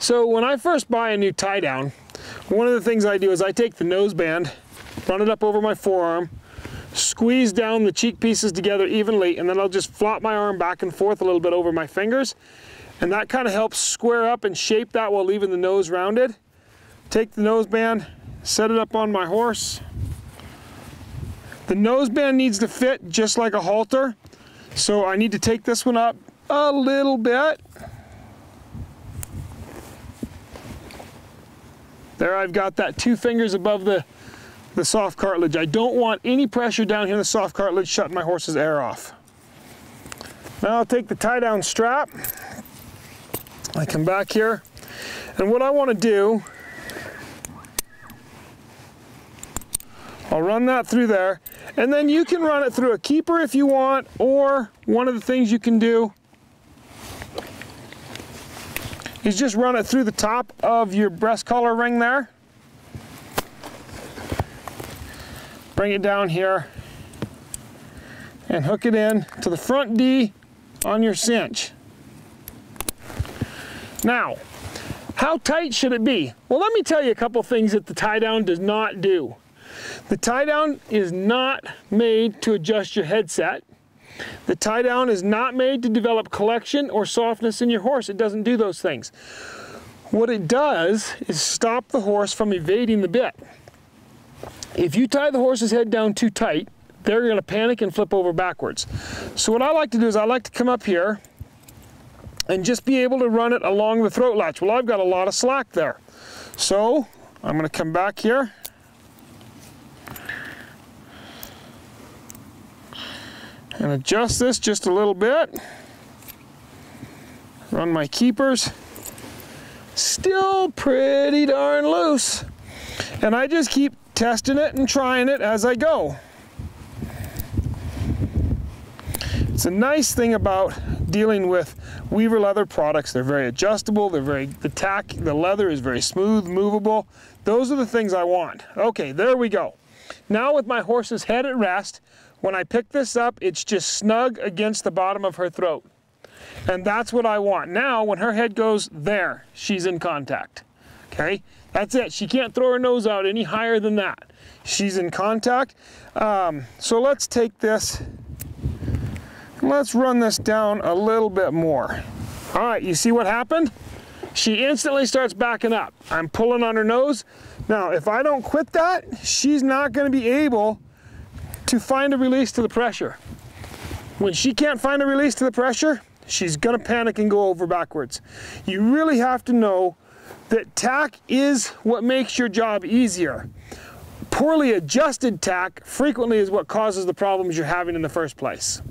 So when I first buy a new tie down, one of the things I do is I take the nose band, run it up over my forearm, squeeze down the cheek pieces together evenly, and then I'll just flop my arm back and forth a little bit over my fingers, and that kind of helps square up and shape that while leaving the nose rounded. Take the nose band, set it up on my horse. The nose band needs to fit just like a halter, so I need to take this one up a little bit. There, I've got that 2 fingers above the soft cartilage. I don't want any pressure down here in the soft cartilage shutting my horse's air off. Now I'll take the tie down strap. I come back here, and what I want to do, I'll run that through there, and then you can run it through a keeper if you want, or one of the things you can do is just run it through the top of your breast collar ring there. Bring it down here and hook it in to the front D on your cinch. Now, how tight should it be? Well, let me tell you a couple things that the tie down does not do. The tie down is not made to adjust your headset. The tie down is not made to develop collection or softness in your horse. It doesn't do those things. What it does is stop the horse from evading the bit. If you tie the horse's head down too tight, they're going to panic and flip over backwards. So what I like to do is I like to come up here and just be able to run it along the throat latch. Well, I've got a lot of slack there. So I'm going to come back here. And adjust this just a little bit. Run my keepers. Still pretty darn loose. And I just keep testing it and trying it as I go. It's a nice thing about dealing with Weaver leather products. They're very adjustable, the leather is very smooth, movable. Those are the things I want. Okay, there we go. Now with my horse's head at rest, when I pick this up, it's just snug against the bottom of her throat. And that's what I want. Now, when her head goes there, she's in contact. Okay, that's it. She can't throw her nose out any higher than that. She's in contact. So let's take this, let's run this down a little bit more. All right, you see what happened? She instantly starts backing up. I'm pulling on her nose. Now, if I don't quit that, she's not going to be able to find a release to the pressure. When she can't find a release to the pressure, she's going to panic and go over backwards. You really have to know that tack is what makes your job easier. Poorly adjusted tack frequently is what causes the problems you're having in the first place.